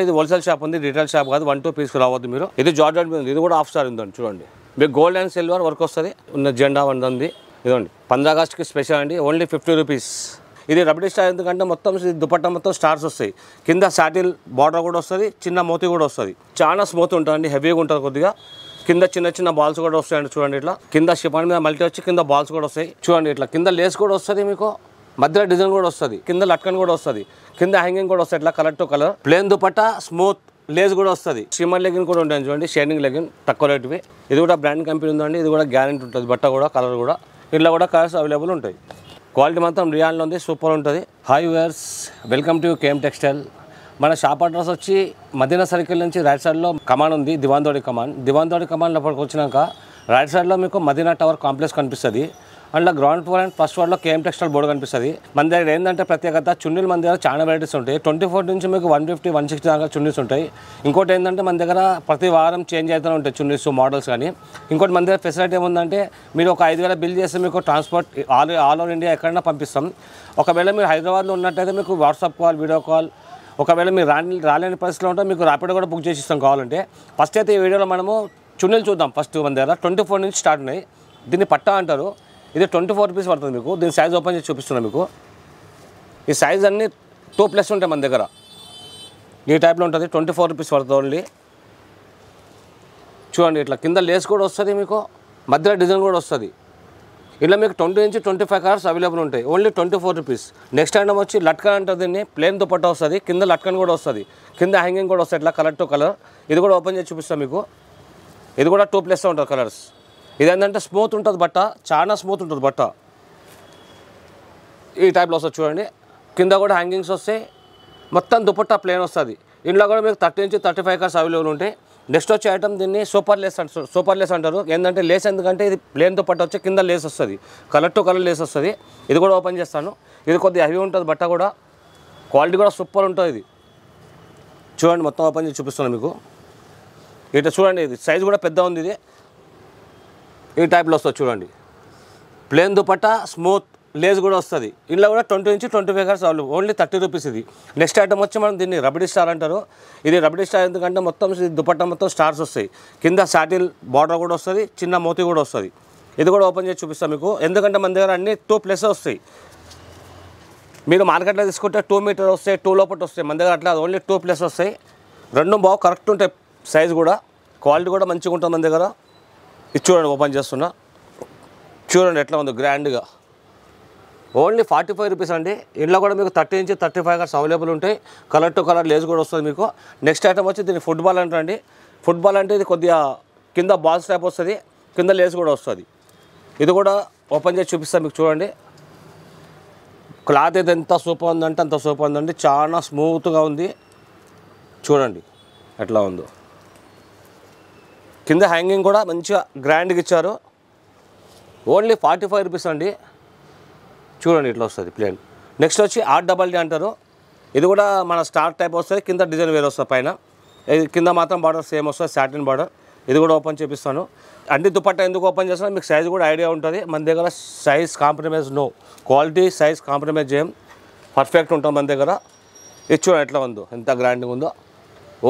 ఇది wholesale shop ఉంది, retail shop కాదు. 1-2 పీస్ రావద్దు మీరు. ఇది జార్జెట్ మీద ఉంది, ఇది కూడా హాఫ్ స్టార్ ఉందండి. చూడండి మీకు గోల్డ్ అండ్ సిల్వర్ వర్క్ వస్తుంది. ఉన్న జెండా ఉంది. ఇదండి 15 ఆగస్ట్కి స్పెషల్ అండి. Only 50 rupees. ఇది రబడీ స్టార్ ఎందుకంటే మొత్తం దుపట్టా మొత్తం స్టార్స్ వస్తాయి. కింద సాటిల్ బార్డర్ కూడా వస్తుంది, చిన్న మోతీ కూడా వస్తుంది. చాలా స్మూత్ ఉంటుందండి, హెవీగా ఉంటుంది కొద్దిగా. కింద చిన్న చిన్న బాల్స్ కూడా వస్తాయండి. చూడండి ఇట్లా కింద షిఫాన్ మీద మల్టీ వచ్చి కింద బాల్స్ కూడా వస్తాయి. చూడండి ఇట్లా కింద లేస్ కూడా వస్తుంది, మీకు మధ్యలో డిజైన్ కూడా వస్తుంది, కింద లట్కన్ కూడా వస్తుంది, కింద హ్యాంగింగ్ కూడా వస్తుంది. ఇట్లా colour to colour plain dupatta, smooth lace కూడా వస్తుంది. షిమ్మర్ లెగిన్ కూడా ఉంటాయి చూడండి, షైనింగ్ లెగిన్ తక్కువ రేటువి. ఇది కూడా బ్రాండ్ కంపెనీ ఉందండి. ఇది కూడా గ్యారెంటీ ఉంటుంది, బట్ట కూడా కలర్ కూడా. ఇంట్లో కూడా కలర్స్ అవైలబుల్ ఉంటాయి. క్వాలిటీ మాత్రం రియాన్లో ఉంది, సూపర్ ఉంటుంది. Hi viewers, welcome to KM textile. మన షాప్ అడ్రస్ వచ్చి మదీనా సర్కిల్ నుంచి రైట్ సైడ్లో కమాన్ ఉంది, దివాన్దోడి కమాన్ లోపలికి వచ్చినాక రైట్ సైడ్లో మీకు మదీనా టవర్ కాంప్లెక్స్ కనిపిస్తుంది. అందులో గ్రౌండ్ ఫ్లోర్ అండ్ ఫస్ట్ ఫ్లోర్లో కేఎం టెక్స్టైల్ బోర్డు కనిపిస్తుంది. మన దగ్గర ఏంటంటే ప్రత్యేకత, చున్నీలు మన దగ్గర చాలా వెరైటీస్ ఉంటాయి. 24 నుంచి మీకు 150-160 దాకా చున్నీస్ ఉంటాయి. ఇంకోటి ఏంటంటే మన దగ్గర ప్రతి వారం చేంజ్ అవుతూనే ఉంటాయి చున్నీస్ మోడల్స్ కానీ. ఇంకోటి మన దగ్గర ఫెసిలిటీ ఏముందంటే, మీరు ఒక 5,000 బిల్ చేస్తే మీకు ట్రాన్స్పోర్ట్ ఆల్ ఓవర్ ఇండియా ఎక్కడైనా పంపిస్తాం. ఒకవేళ మీరు హైదరాబాద్లో ఉన్నట్టయితే మీకు వాట్సాప్ కాల్, వీడియో కాల్. ఒకవేళ మీరు రాలేని పరిస్థితిలో ఉంటే మీకు ర్యాపిడో కూడా బుక్ చేసి ఇస్తాం కావాలంటే. ఫస్ట్ అయితే ఈ వీడియోలో మనము చున్నీలు చూద్దాం. ఫస్ట్ మన దగ్గర 24 నుంచి స్టార్ట్ ఉన్నాయి. దీన్ని పట్టా అంటారు. ఇది 24 రూపీస్ పడుతుంది మీకు. దీని సైజ్ ఓపెన్ చేసి చూపిస్తున్నాను మీకు. ఈ సైజ్ అన్నీ 2+ ఉంటాయి మన దగ్గర. ఈ టైప్లో ఉంటుంది. 24 రూపీస్ పడుతుంది ఓన్లీ. చూడండి ఇట్లా కింద లేస్ కూడా వస్తుంది, మీకు మధ్యలో డిజైన్ కూడా వస్తుంది. ఇలా మీకు 20 నుంచి 25 కలర్స్ అవైలబుల్ ఉంటాయి. Only 24 rupees. నెక్స్ట్ ఐటమ్ వచ్చి లట్కన్ అంటే దీన్ని ప్లేన్ దుపట్టా వస్తుంది, కింద లట్కన్ కూడా వస్తుంది, కింద హ్యాంగింగ్ కూడా వస్తుంది. ఇట్లా కలర్ టు కలర్. ఇది కూడా ఓపెన్ చేసి చూపిస్తాను మీకు. ఇది కూడా 2+ ఉంటుంది కలర్స్. ఇదేంటంటే స్మూత్ ఉంటుంది బట్ట, చాలా స్మూత్ ఉంటుంది బట్ట. ఈ టైప్లో వస్తుంది చూడండి. కింద కూడా హ్యాంగింగ్స్ వస్తాయి, మొత్తం దుపట్టా ప్లేన్ వస్తుంది. ఇంట్లో కూడా మీకు 30 నుంచి 35 కలర్స్ అవైలబుల్ ఉంటాయి. నెక్స్ట్ వచ్చే ఐటమ్ దీన్ని సూపర్ లేస్ అంటారు. ఏంటంటే లేస్ ఎందుకంటే ఇది ప్లేన్ దుపట్టా వచ్చి కింద లేస్ వస్తుంది, కలర్ టు కలర్ లేస్ వస్తుంది. ఇది కూడా ఓపెన్ చేస్తాను. ఇది కొద్దిగా హెవీ ఉంటుంది బట్ట కూడా, క్వాలిటీ కూడా సూపర్ ఉంటుంది. ఇది చూడండి మొత్తం ఓపెన్ చేసి చూపిస్తున్నాను మీకు. ఇట్లా చూడండి, ఇది సైజ్ కూడా పెద్ద ఉంది. ఇది ఈ టైప్లో వస్తుంది చూడండి. ప్లేన్ దుపట్టా, స్మూత్ లేస్ కూడా వస్తుంది. ఇంట్లో కూడా 20 నుంచి 25 కలర్స్ అవైలబుల్. ఓన్లీ 30 రూపీస్ ఇది. నెక్స్ట్ ఐటమ్ వచ్చి మనం దీన్ని రబడీ స్టార్ అంటారు. ఇది రబడీ స్టార్ ఎందుకంటే మొత్తం దుపట్టా మొత్తం స్టార్స్ వస్తాయి. కింద సాటిల్ బార్డర్ కూడా వస్తుంది, చిన్న మోతీ కూడా వస్తుంది. ఇది కూడా ఓపెన్ చేసి చూపిస్తాను మీకు. ఎందుకంటే మన దగ్గర అన్ని 2+ వస్తాయి. మీరు మార్కెట్లో తీసుకుంటే 2 మీటర్ వస్తాయి, 2 లోపల వస్తాయి. మన దగ్గర అట్లా ఓన్లీ 2+ వస్తాయి. రెండు బాగా కరెక్ట్ ఉంటాయి. సైజ్ కూడా, క్వాలిటీ కూడా మంచిగా ఉంటుంది మన దగ్గర. ఇది చూడండి ఓపెన్ చేస్తున్నా. చూడండి ఎట్లా ఉందో గ్రాండ్గా. ఓన్లీ 45 రూపీస్ అండి. ఇంట్లో కూడా మీకు 30 నుంచి 35 కలర్స్ అవైలబుల్ ఉంటాయి. కలర్ టు కలర్ లేస్ కూడా వస్తుంది మీకు. నెక్స్ట్ ఐటమ్ వచ్చి దీన్ని ఫుట్బాల్ అంటారండి. ఫుట్బాల్ అంటే ఇది కొద్దిగా కింద బాల్స్ టైప్ వస్తుంది, కింద లేస్ కూడా వస్తుంది. ఇది కూడా ఓపెన్ చేసి చూపిస్తాను మీకు. చూడండి క్లాత్ అయితే ఎంత సూపర్ ఉందంటే అంత సూపర్ ఉందండి. చాలా స్మూత్గా ఉంది. చూడండి ఎట్లా ఉందో. కింద హ్యాంగింగ్ కూడా మంచిగా గ్రాండ్గా ఇచ్చారు. ఓన్లీ 45 రూపీస్ అండి. చూడండి ఇట్లా వస్తుంది ప్లేన్. నెక్స్ట్ వచ్చి RDD అంటారు. ఇది కూడా మన స్టార్ టైప్ వస్తుంది, కింద డిజైన్ వేరే వస్తుంది పైన. ఇది కింద మాత్రం బార్డర్ సేమ్ వస్తుంది, సాటిన్ బార్డర్. ఇది కూడా ఓపెన్ చేపిస్తాను. అన్ని దుపట్టా ఎందుకు ఓపెన్ చేస్తాను, మీకు సైజ్ కూడా ఐడియా ఉంటుంది. మన దగ్గర size compromise no, quality size compromise చేయం, పర్ఫెక్ట్ ఉంటుంది మన దగ్గర. ఇది చూడండి ఎట్లా ఉందో, ఎంత గ్రాండ్గా ఉందో.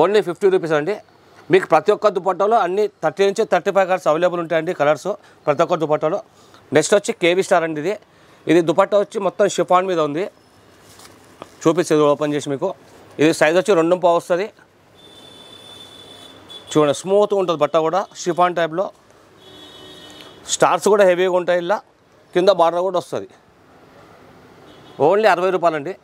ఓన్లీ 50 రూపీస్ అండి. మీకు ప్రతి ఒక్క దుపట్టాలో అన్ని 30 నుంచి 35 కలర్స్ అవైలబుల్ ఉంటాయండి, కలర్స్ ప్రతి ఒక్క దుపట్టాలో. నెక్స్ట్ వచ్చి కేవీ స్టార్ అండి. ఇది దుపట్టా వచ్చి మొత్తం షిఫాన్ మీద ఉంది. చూపిస్తుంది ఓపెన్ చేసి మీకు. ఇది సైజ్ వచ్చి 2.5 వస్తుంది. చూడండి స్మూత్గా ఉంటుంది బట్ట కూడా, షిఫాన్ టైప్లో. స్టార్స్ కూడా హెవీగా ఉంటాయి. ఇలా కింద బార్డర్ కూడా వస్తుంది. ఓన్లీ 60 రూపాయలు అండి.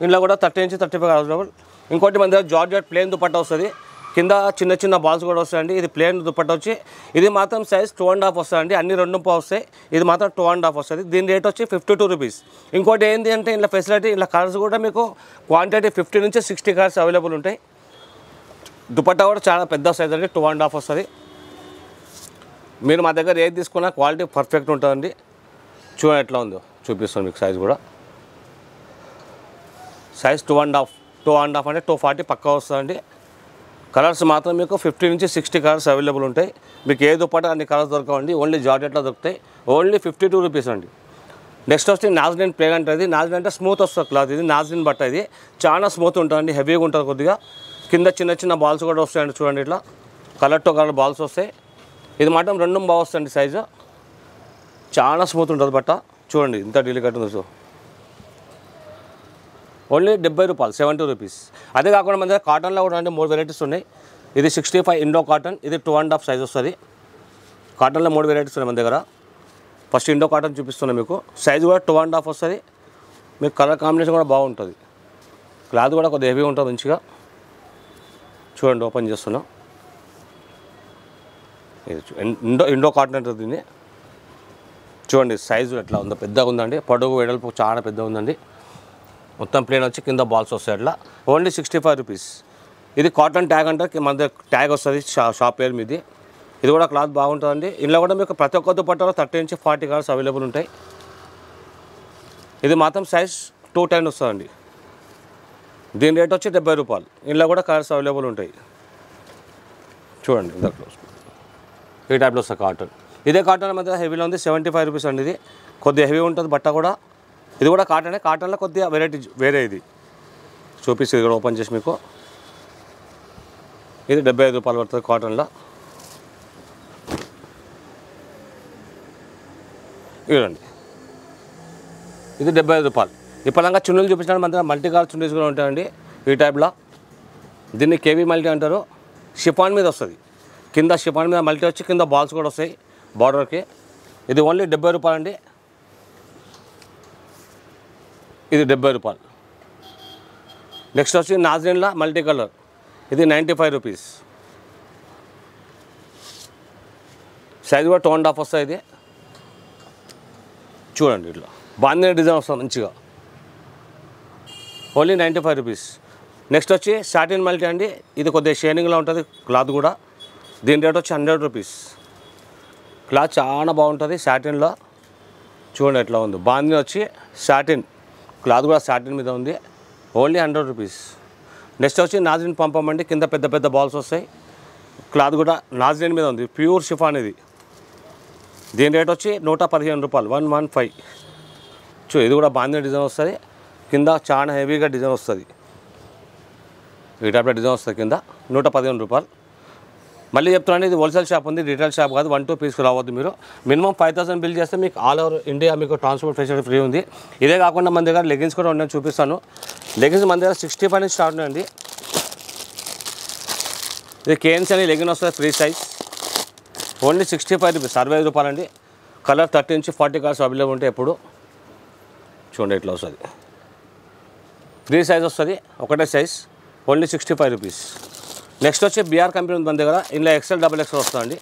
ఇంట్లో కూడా 30 నుంచి 35 అవైలబుల్. ఇంకోటి మన దగ్గర జార్జెట్ ప్లేన్ దుపట్టా వస్తుంది, కింద చిన్న చిన్న బాల్స్ కూడా వస్తాయండి. ఇది ప్లేన్ దుపట్టా వచ్చి ఇది మాత్రం సైజ్ 2.5 వస్తుందండి. అన్ని 2.5 వస్తాయి. ఇది మాత్రం 2.5 వస్తుంది. దీని రేట్ వచ్చి 52 రూపీస్. ఇంకోటి ఏంటి అంటే ఇలా ఫెసిలిటీ, ఇలా కలర్స్ కూడా మీకు క్వాంటిటీ 50 నుంచి 60 కలర్స్ అవైలబుల్ ఉంటాయి. దుపట్టా కూడా చాలా పెద్ద సైజ్ అండి, 2.5 వస్తుంది. మీరు మా దగ్గర ఏది తీసుకున్నా క్వాలిటీ పర్ఫెక్ట్ ఉంటుందండి. చూడండి ఎట్లా ఉందో చూపిస్తాను మీకు. సైజ్ కూడా సైజ్ 2.5 అంటే 240 పక్కా వస్తుందండి. కలర్స్ మాత్రం మీకు 50 నుంచి 60 కలర్స్ అవైలబుల్ ఉంటాయి. మీకు ఏ దుపట్టా అన్ని కలర్స్ దొరకవండి, ఓన్లీ జార్జెట్లో దొరుకుతాయి. ఓన్లీ 52 రూపీస్ అండి. నెక్స్ట్ వచ్చి నాజ్లిన్ ప్లేన్ అంటే, ఇది నాజ్లిన్ అంటే స్మూత్ వస్తుంది క్లాత్. ఇది నాజ్లిన్ బట్ట, ఇది చాలా స్మూత్ ఉంటుందండి, హెవీగా ఉంటుంది కొద్దిగా. కింద చిన్న చిన్న బాల్స్ కూడా వస్తాయండి చూడండి, ఇట్లా కలర్ టు కలర్ బాల్స్ వస్తాయి. ఇది మాత్రం 2 బాగా వస్తాయండి సైజు, చాలా స్మూత్ ఉంటుంది బట్ట. చూడండి ఇంత డీలికేట్ ఉంది. సో ఓన్లీ 70 రూపాయలు, 70 రూపీస్. అదే కాకుండా మన దగ్గర కాటన్లో కూడా అంటే 3 వెరైటీస్ ఉన్నాయి. ఇది 65 ఇండో కాటన్, ఇది 2.5 సైజ్ వస్తుంది. కాటన్లో 3 వెరైటీస్ ఉన్నాయి మన దగ్గర. ఫస్ట్ ఇండో కాటన్ చూపిస్తున్నాను మీకు. సైజు కూడా 2.5 వస్తుంది. మీకు కలర్ కాంబినేషన్ కూడా బాగుంటుంది. క్లాత్ కూడా కొద్దిగా హెవీ ఉంటుంది మంచిగా. చూడండి ఓపెన్ చేస్తున్నాం. ఇది ఇండో కాటన్ ఉంటుంది దీన్ని. చూడండి సైజు ఎట్లా ఉందో, పెద్దగా ఉందండి. పొడవు వెడల్పు చాలా పెద్దగా ఉందండి. మొత్తం ప్లేన్ వచ్చి కింద బాల్స్ వస్తాయి అట్లా. Only 65 rupees. ఇది కాటన్ ట్యాగ్ అంటే మన దగ్గర ట్యాగ్ వస్తుంది షాప్ పేరు మీది. ఇది కూడా క్లాత్ బాగుంటుందండి. ఇందులో కూడా మీకు ప్రతి ఒక్క దుపట్టాలో 30 నుంచి 40 కలర్స్ అవైలబుల్ ఉంటాయి. ఇది మాత్రం సైజ్ 210 వస్తుందండి. దీని రేట్ వచ్చి 70 రూపాయలు. ఇందులో కూడా కలర్స్ అవైలబుల్ ఉంటాయి. చూడండి ఇందులో ఈ టైప్లో వస్తుంది కాటన్. ఇదే కాటన్ మధ్య హెవీలో ఉంది, 75 రూపీస్ అండి. ఇది కొద్దిగా హెవీ ఉంటుంది బట్ట కూడా. ఇది కూడా కాటనే, కాటన్లో కొద్దిగా వెరైటీ వేరే. ఇది చూపిస్తుంది ఇక్కడ ఓపెన్ చేసి మీకు. ఇది 75 రూపాయలు పడుతుంది కాటన్లో. ఇవ్వండి, ఇది 75 రూపాయలు. ఇప్పటిదాకా చున్నీలు చూపించడానికి మన దగ్గర మల్టీ కలర్ చున్నీస్ కూడా ఉంటాయండి ఈ టైప్లో. దీన్ని కేవీ మల్టీ అంటారు. షిఫాన్ మీద వస్తుంది, కింద షిఫాన్ మీద మల్టీ వచ్చి కింద బాల్స్ కూడా వస్తాయి బార్డర్కి. ఇది ఓన్లీ 70 రూపాయలు అండి. ఇది 70 రూపాయలు. నెక్స్ట్ వచ్చి నాజ్రీన్లా మల్టీ కలర్, ఇది 95 రూపీస్. సైజ్ కూడా 2.5 వస్తుంది. ఇది చూడండి ఇట్లా బాందిని డిజైన్ వస్తుంది మంచిగా. Only 95 rupees. నెక్స్ట్ వచ్చి సాటిన్ మల్టీ అండి. ఇది కొద్దిగా షైనింగ్లో ఉంటుంది క్లాత్ కూడా. దీని రేట్ వచ్చి 100 రూపీస్. క్లాత్ చాలా బాగుంటుంది సాటిన్లో. చూడండి ఎట్లా ఉంది. బాందిని వచ్చి సాటిన్, క్లాత్ కూడా సాటిన్ మీద ఉంది. Only 100 rupees. నెక్స్ట్ వచ్చి నాజ్రీన్ పంపం అండి. కింద పెద్ద పెద్ద బాల్స్ వస్తాయి. క్లాత్ కూడా నాజ్రీన్ మీద ఉంది, ప్యూర్ షిఫాన్ ఇది. దీని రేట్ వచ్చి 115 రూపాయలు, 115. ఇది కూడా బాందిని డిజైన్ వస్తుంది. కింద చాలా హెవీగా డిజైన్ వస్తుంది. ఈ టైప్లో డిజైన్ వస్తుంది కింద. 115 రూపాయలు. మళ్ళీ చెప్తున్నాను, ఇది హోల్సేల్ షాప్ ఉంది, రిటైల్ షాప్ కాదు. 1-2 పీస్కి రావద్దు మీరు. మినిమం 5000 బిల్ చేస్తే మీకు ఆల్ ఓవర్ ఇండియా మీకు ట్రాన్స్పోర్ట్ ఫెసిలిటీ ఫ్రీ ఉంది. ఇదే కాకుండా మన దగ్గర లెగిన్స్ కూడా ఉన్నాయి, చూపిస్తాను. లెగిన్స్ మన దగ్గర 65 నుంచి స్టార్ట్ ఉన్నాయండి. ఇది కేన్స్ అని లెగిన్ వస్తుంది, ఫ్రీ సైజ్. ఓన్లీ 65 రూపీస్, 65 రూపాయలు అండి. కలర్ 30 నుంచి 40 కలర్స్ అవైలబుల్ ఉంటాయి ఎప్పుడు. చూడండి ఇట్లా వస్తుంది, ఫ్రీ సైజ్ వస్తుంది, ఒకటే సైజ్. Only 65 rupees. నెక్స్ట్ వచ్చి బిఆర్ కంపెనీ ఉంది మన దగ్గర. ఇందులో XL XXL వస్తుందండి.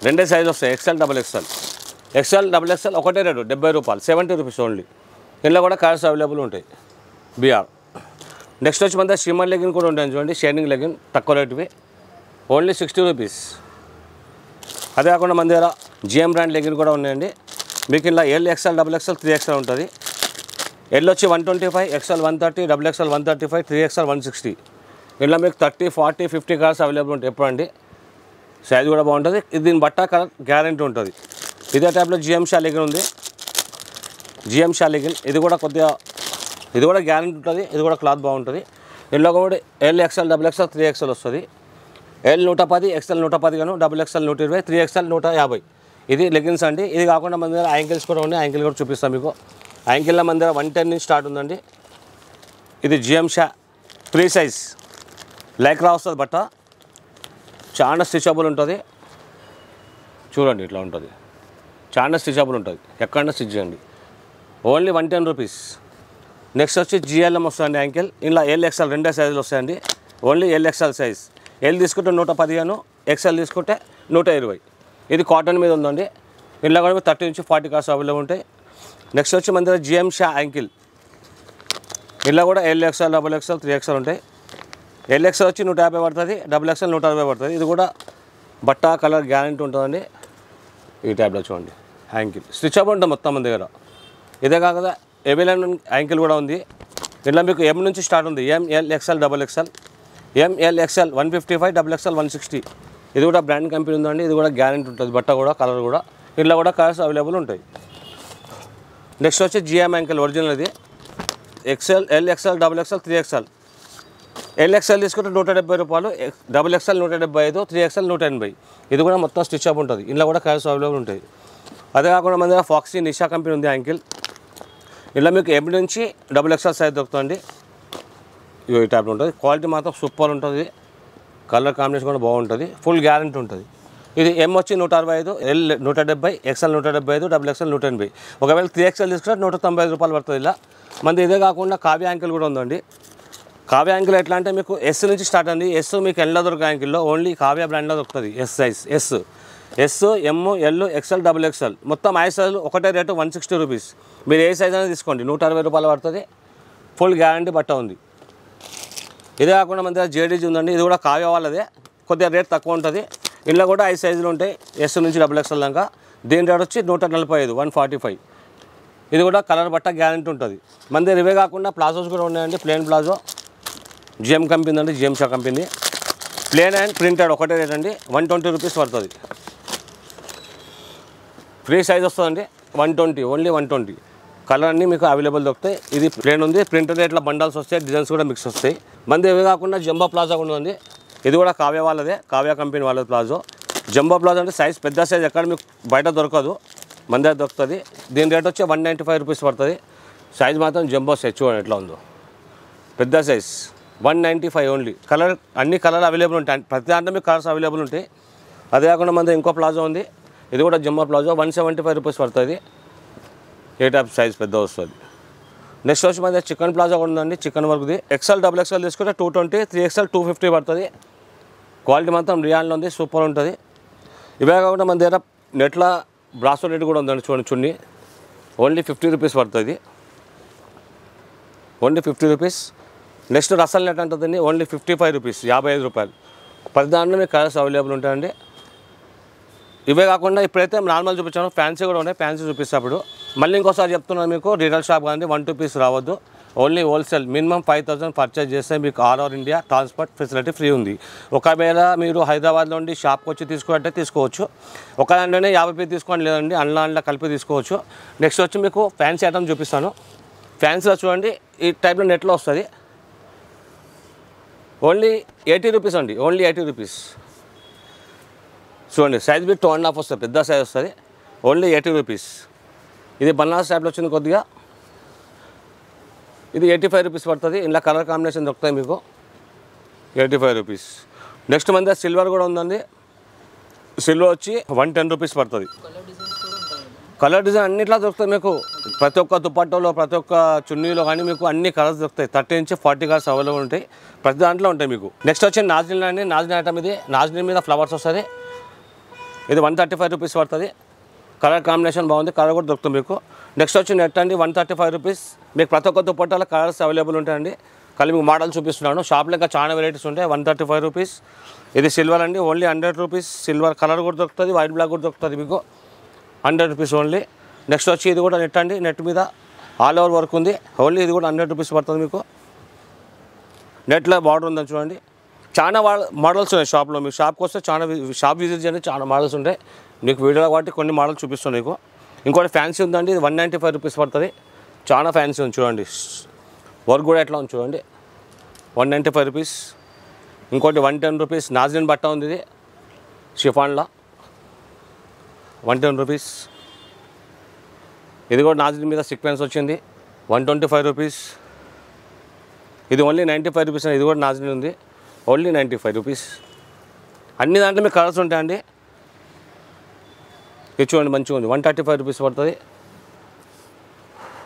2 సైజ్ వస్తాయి, XL XXL. XL XXL ఒకటే రేటు 70 రూపాయలు, 70 రూపీస్ ఓన్లీ. ఇందులో కూడా కలర్స్ అవైలబుల్ ఉంటాయి బిఆర్. నెక్స్ట్ వచ్చి మన దగ్గర షిమ్మర్ లెగిన్ కూడా ఉంటాయి చూడండి, షైనింగ్ లెగిన్ తక్కువ రేటువి. Only 60 rupees. అదే కాకుండా మన దగ్గర GM బ్రాండ్ లెగిన్ కూడా ఉన్నాయండి. మీకు ఇలా L XL XXL 3XL ఉంటుంది. L వచ్చి 125, XL 130, XXL 135, 3XL 160. ఇలా మీకు 30, 40, 50 కలర్స్ అవైలబుల్ ఉంటాయి ఎప్పుడండి. సైజ్ కూడా బాగుంటుంది. ఇది దీని బట్ట కలర్ గ్యారంటీ ఉంటుంది. ఇదే టైప్లో GM షా లెగిన్ ఉంది, GM షా లెగిన్. ఇది కూడా కొద్దిగా, ఇది కూడా గ్యారంటీ ఉంటుంది. ఇది కూడా క్లాత్ బాగుంటుంది. ఇందులో కూడా L XL XXL 3XL వస్తుంది. L 110, XL 110 గాను, XXL 120, 3XL 150. ఇది లెగిన్స్ అండి. ఇది కాకుండా మన దగ్గర యాంకిల్స్ కూడా ఉన్నాయి. యాంకిల్ కూడా చూపిస్తాను మీకు. యాంకిల్లో మన దగ్గర 110 నుంచి స్టార్ట్ ఉందండి. ఇది GM Shah free size, Lycra వస్తుంది బట్ట. చాలా స్టిచబుల్ ఉంటుంది. చూడండి ఇట్లా ఉంటుంది, చాలా స్టిచబుల్ ఉంటుంది. ఎక్కడన్నా స్టిచ్ చేయండి. Only 110 rupees. నెక్స్ట్ వచ్చి GLM వస్తుందండి యాంకిల్. ఇలా L XL 2 సైజులు వస్తాయండి. Only L XL size. L తీసుకుంటే 115, XL తీసుకుంటే 120. ఇది కాటన్ మీద ఉందండి. ఇందులో కూడా 30 నుంచి 40 కలర్స్ అవైలబుల్ ఉంటాయి. నెక్స్ట్ వచ్చి మన దగ్గర GM షా యాంకిల్. ఇందులో కూడా L XL XXL 3XL ఉంటాయి. L XL వచ్చి 150 పడుతుంది, XXL 160 పడుతుంది. ఇది కూడా బట్ట కలర్ గ్యారంటీ ఉంటుందండి. ఈ టైప్లో చూడండి యాంకిల్ స్టిచబుల్ ఉంటుంది మొత్తం మన దగ్గర. ఇదే కాకుండా ఎవైలబుల్ యాంకిల్ కూడా ఉంది. ఇందులో మీకు M నుంచి స్టార్ట్ ఉంది, M L XL XXL, M L XL 155, XXL 160. ఇది కూడా బ్రాండ్ కంపెనీ ఉందండి. ఇది కూడా గ్యారంటీ ఉంటుంది బట్ట కూడా, కలర్ కూడా. ఇందులో కూడా కలర్స్ అవైలబుల్ ఉంటాయి. నెక్స్ట్ వచ్చి GM యాంకిల్ ఒరిజినల్. ఇది XL L XL XXL 3XL. LXL తీసుకుంటే 170 రూపాయలు, XXL 175, 3XL 180. ఇది కూడా మొత్తం స్టిచ్ అప్ ఉంటుంది. ఇందులో కూడా కలర్స్ అవైలబుల్ ఉంటాయి. అదే కాకుండా మన దగ్గర ఫాక్సీ నిషా కంపెనీ ఉంది యాంకిల్. ఇలా మీకు M నుంచి XXL సైజ్ దొరుకుతుంది. ఈ టైప్లో ఉంటుంది. క్వాలిటీ మాత్రం సూపర్ ఉంటుంది. కలర్ కాంబినేషన్ కూడా బాగుంటుంది. ఫుల్ గ్యారంటీ ఉంటుంది. ఇది M వచ్చి 165, L 170, XL 175, XXL 180. ఒకవేళ 3XL తీసుకుంటే 195 రూపాయలు పడుతుంది. ఇలా మనది ఇదే కాకుండా కావ్య యాంకిల్ కూడా ఉందండి. కావ్య యాంకిల్ ఎట్లా అంటే మీకు S నుంచి స్టార్ట్ అండి. S మీకు ఎల్లో దొరికే యాంకిల్లో ఓన్లీ కావ్య బ్రాండ్లో దొరుకుతుంది. S size S, M, L, XL, XXL మొత్తం 5 సైజులు ఒకటే రేటు 160 రూపీస్. మీరు ఏ సైజ్ అనేది తీసుకోండి 160 రూపాయలు పడుతుంది. ఫుల్ గ్యారంటీ బట్ట ఉంది. ఇదే కాకుండా మన దగ్గర JDG ఉందండి. ఇది కూడా కావ్య వాళ్ళదే, కొద్దిగా రేట్ తక్కువ ఉంటుంది. ఇందులో కూడా 5 సైజులు ఉంటాయి. S నుంచి XXL దాకా. దీని రేట్ వచ్చి 145, 145. ఇది కూడా కలర్ బట్ట గ్యారంటీ ఉంటుంది. మన దగ్గర ఇవే కాకుండా ప్లాజోస్ కూడా ఉన్నాయండి. ప్లేన్ ప్లాజో GM కంపెనీ అండి, GM Shah company. Plain and printed ఒకటే రేట్ అండి, 120 రూపీస్ పడుతుంది. ఫ్రీ సైజ్ వస్తుందండి, 120, ఓన్లీ 120. కలర్ అన్నీ మీకు అవైలబుల్ దొరుకుతాయి. ఇది ప్లేన్ ఉంది, ప్రింటెడ్ రేట్ల బండల్స్ వస్తాయి, డిజైన్స్ కూడా మిక్స్ వస్తాయి. మనది ఇవే కాకుండా జంబో ప్లాజా కూడా ఉంది. ఇది కూడా కావ్య వాళ్ళదే, కావ్య కంపెనీ వాళ్ళది ప్లాజో. జంబో ప్లాజో అంటే సైజ్ పెద్ద సైజ్ ఎక్కడ మీకు బయట దొరకదు, మన దగ్గర దొరుకుతుంది. దీని రేట్ వచ్చి 195 రూపీస్ పడుతుంది. సైజ్ మాత్రం జంబో సైజ్ చూడండి ఎట్లా ఉందో, పెద్ద సైజ్ 195 ఓన్లీ. కలర్ అన్ని కలర్ అవైలబుల్ ఉంటాయి, ప్రతి దాంట్లో మీకు కలర్స్ అవైలబుల్ ఉంటాయి. అదే కాకుండా మన ఇంకో ప్లాజో ఉంది. ఇది కూడా జంబో ప్లాజో 175 రూపీస్ పడుతుంది. ఏ టైప్ సైజ్ పెద్ద వస్తుంది. నెక్స్ట్ వచ్చి మన చికెన్ ప్లాజో కూడా ఉందండి, చికెన్ వర్క్ది. XL, XXL తీసుకుంటే 220, 3XL 250 పడుతుంది. క్వాలిటీ మాత్రం రియాన్లో ఉంది, సూపర్ ఉంటుంది. ఇవే కాకుండా మన దగ్గర నెట్ల బ్రాసో నెట్ కూడా ఉందండి. చూడండి చున్నీ ఓన్లీ 50 రూపీస్ పడుతుంది, only 50 rupees. Next Russell net అంటుందండి, ఓన్లీ 55 రూపీస్, 55 రూపాయలు. ప్రతి దాంట్లో మీకు కలర్స్ అవైలబుల్ ఉంటాయండి. ఇవే కాకుండా ఇప్పుడైతే నార్మల్ చూపించాను, ఫ్యాన్సీ కూడా ఉన్నాయి, ఫ్యాన్సీ చూపిస్తేప్పుడు. మళ్ళీ ఇంకోసారి చెప్తున్నాను మీకు, రీటైల్ షాప్ కానీ 1-2 పీస్ రావద్దు, ఓన్లీ హోల్సేల్. మినిమం 5,000 పర్చేజ్ చేస్తే మీకు all over India transport facility free ఉంది. ఒకవేళ మీరు హైదరాబాద్లో ఉండి షాప్కి వచ్చి తీసుకుంటే తీసుకోవచ్చు. ఒక దాంట్లోనే 50 పీస్ తీసుకోండి, లేదండి అన్లా కలిపి తీసుకోవచ్చు. నెక్స్ట్ వచ్చి మీకు ఫ్యాన్సీ ఐటమ్ చూపిస్తాను. ఫ్యాన్సీలో చూడండి ఈ టైప్లో నెట్లో వస్తుంది, ఓన్లీ 80 రూపీస్ అండి, ఓన్లీ 80 రూపీస్. చూడండి సైజ్ బి 2.5 వస్తుంది, పెద్ద సైజ్ వస్తుంది, ఓన్లీ 80 రూపీస్. ఇది బనారస్ టైప్లో వచ్చింది కొద్దిగా, ఇది 85 రూపీస్ పడుతుంది. ఇలా కలర్ కాంబినేషన్ దొరుకుతాయి మీకు, 85 రూపీస్. నెక్స్ట్ మన దగ్గర సిల్వర్ కూడా ఉందండి. సిల్వర్ వచ్చి 110 రూపీస్ పడుతుంది. కలర్ డిజైన్ అన్నిట్లా దొరుకుతాయి మీకు. ప్రతి ఒక్క దుపట్టాలో, ప్రతి ఒక్క చున్నీలో కానీ మీకు అన్ని కలర్స్ దొరుకుతాయి. 30 నుంచి 40 కలర్స్ అవైలబుల్ ఉంటాయి, ప్రతి దాంట్లో ఉంటాయి మీకు. నెక్స్ట్ వచ్చి నాజ్లిన్ అండి, నాజ్లిన్ ఐటమ్ ఇది. నాజ్లిన్ మీద ఫ్లవర్స్ వస్తుంది, ఇది 135 రూపీస్ పడుతుంది. కలర్ కాంబినేషన్ బాగుంది, కలర్ కూడా దొరుకుతుంది మీకు. నెక్స్ట్ వచ్చి నెట్ అండి, 135 రూపీస్. మీకు ప్రతి ఒక్క దుపట్టాలో కలర్స్ అవైలబుల్ ఉంటాయండి. కలిపి మీకు మోడల్ చూపిస్తున్నాను. షాప్లో ఇంకా చాలా వెరైటీస్ ఉంటాయి. 135 రూపీస్. ఇది సిల్వర్ అండి, ఓన్లీ 100 రూపీస్. సిల్వర్ కలర్ కూడా దొరుకుతుంది, వైట్ బ్లాక్ కూడా దొరుకుతుంది మీకు, 100 రూపీస్ ఓన్లీ. నెక్స్ట్ వచ్చి ఇది కూడా నెట్ అండి, నెట్ మీద ఆల్ ఓవర్ వర్క్ ఉంది, ఓన్లీ ఇది కూడా 100 రూపీస్ పడుతుంది మీకు. నెట్లో బార్డర్ ఉందని చూడండి. చాలా మోడల్స్ ఉన్నాయి షాప్లో. మీకు షాప్కి వస్తే చాలా షాప్ విజిట్ చేయండి, చాలా మోడల్స్ ఉంటాయి. మీకు వీడియోలో కాబట్టి కొన్ని మోడల్స్ చూపిస్తాను మీకు. ఇంకోటి ఫ్యాన్సీ ఉందండి, ఇది 195 రూపీస్ పడుతుంది. చాలా ఫ్యాన్సీ ఉంది చూడండి, వర్క్ కూడా ఎట్లా ఉంది చూడండి, 195 రూపీస్. ఇంకోటి 110 రూపీస్ నాజ్లిన్ బట్ట ఉంది, ఇది షిఫాన్లో 110 రూపీస్. ఇది కూడా నాజ్లిన్ మీద సీక్వెన్స్ వచ్చింది, 125 రూపీస్. ఇది ఓన్లీ 95 రూపీస్. ఇది కూడా నాజ్లిన్ ఉంది, ఓన్లీ 95 రూపీస్. అన్ని దాంట్లో మీకు కలర్స్ ఉంటాయండి. ఇది చూడండి మంచిగా ఉంది, 135 రూపీస్ పడుతుంది.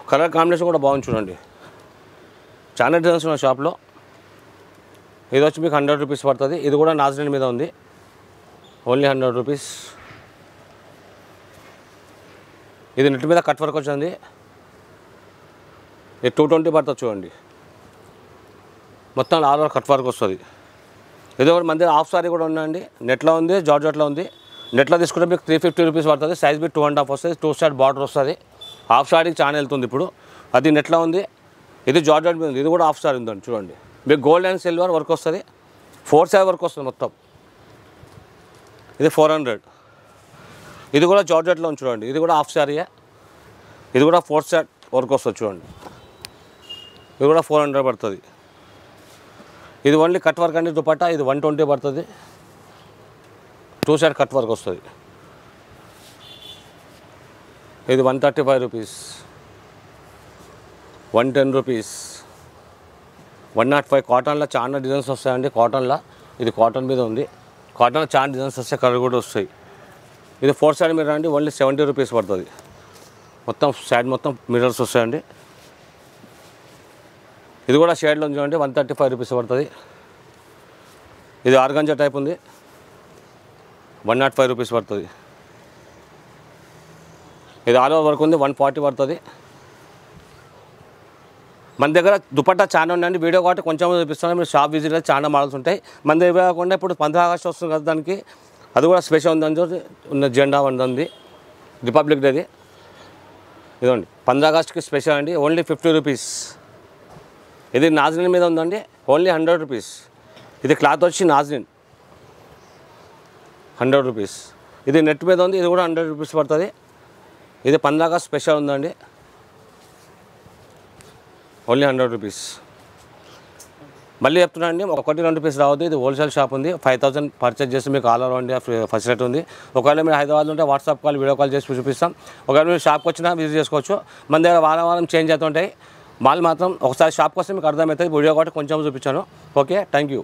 కలర్ కాంబినేషన్ కూడా బాగుంది చూడండి, చాలా డిజైన్స్ ఉన్నాయి షాప్లో. ఇది వచ్చి మీకు 100 రూపీస్ పడుతుంది. ఇది కూడా నాజ్లిన్ మీద ఉంది, ఓన్లీ 100 రూపీస్. ఇది నెట్ మీద కట్ వర్క్ వచ్చింది, ఇది 220 పడుతుంది చూడండి. మొత్తం ఆల్ ఓవర్ కట్ వర్క్ వస్తుంది. ఇది ఒకటి మన దగ్గర హాఫ్ సారీ కూడా ఉందండి, నెట్లో ఉంది, జార్జెట్లో ఉంది. నెట్లో తీసుకుంటే మీకు 350 రూపీస్ పడుతుంది. సైజ్ బి 2.5 వస్తుంది, 2 సైడ్ బార్డర్ వస్తుంది. హాఫ్ సారీకి చాలా వెళ్తుంది ఇప్పుడు, అది నెట్లో ఉంది. ఇది జార్జెట్ మీద ఉంది, ఇది కూడా హాఫ్ సారీ ఉందండి చూడండి. మీకు గోల్డ్ అండ్ సిల్వర్ వర్క్ వస్తుంది, 4 సైడ్ వర్క్ వస్తుంది మొత్తం. ఇది 400. ఇది కూడా జార్జెట్లో ఉంది చూడండి, ఇది కూడా హాఫ్ సారీయే. ఇది కూడా 4 సైడ్ వర్క్ వస్తుంది చూడండి, ఇది కూడా 400 పడుతుంది. ఇది ఓన్లీ కట్ వర్క్ అండి దుపట్టా. ఇది 120 పడుతుంది. 2 సైడ్ కట్ వర్క్ వస్తుంది. ఇది 135 రూపీస్, 110 రూపీస్, 105. కాటన్లో చాలా డిజైన్స్ వస్తాయండి. కాటన్లో ఇది కాటన్ మీద ఉంది. కాటన్లో చాలా డిజైన్స్ వస్తాయి, కలర్ కూడా వస్తాయి. ఇది 4 సైడ్ మిర్రర్ అండి, ఓన్లీ 70 రూపీస్ పడుతుంది. మొత్తం సైడ్ మొత్తం మిర్రర్స్ వస్తాయండి. ఇది కూడా షేడ్లో చూడండి, 135 రూపీస్ పడుతుంది. ఇది ఆర్గంజా టైప్ ఉంది, 105 రూపీస్ పడుతుంది. ఇది ఆల్ ఓవర్ వర్క్ ఉంది, 140 పడుతుంది. మన దగ్గర దుపట్టా చాలా ఉన్నాయండి. వీడియో కాబట్టి కొంచెం చూపిస్తాను, మీరు షాప్ విజిట్ అయితే చాలా మోడల్స్ ఉంటాయి. మన దగ్గర కాకుండా ఇప్పుడు 15 ఆగస్టు వస్తుంది కదా, దానికి అది కూడా స్పెషల్ ఉందని ఉన్న జెండా ఉంది, రిపబ్లిక్ డేది. ఇదండి 15 ఆగస్టుకి స్పెషల్ అండి, ఓన్లీ 50 రూపీస్. ఇది నాజ్లిన్ మీద ఉందండి, ఓన్లీ 100 రూపీస్. ఇది క్లాత్ వచ్చి నాజ్లిన్ 100 రూపీస్. ఇది నెట్ మీద ఉంది, ఇది కూడా 100 రూపీస్ పడుతుంది. ఇది 15 ఆగస్టు స్పెషల్ ఉందండి, ఓన్లీ 100 రూపీస్. మళ్ళీ చెప్తున్నా అండి, 1-2 పీస్ రావద్దు. ఇది హోల్సేల్ షాప్ ఉంది. 5000 పర్చేజ్ చేసి మీకు ఆల్ ఓవర్ ఇండియా ఫెసిలిటీ ఉంది. ఒకవేళ మీరు హైదరాబాద్ ఉంటే వాట్సాప్ కాల్, వీడియో కాల్ చేసి చూపిస్తాం. ఒకవేళ మీరు షాప్కి వచ్చినా విజిట్ చేసుకోవచ్చు. మన దగ్గర వారం చేంజ్ అవుతుంటాయి. మాల్ మాత్రం ఒకసారి షాప్కి వస్తే మీకు అర్థమవుతుంది. వీడియో కాబట్టి కొంచెం చూపించాను. Okay, thank you.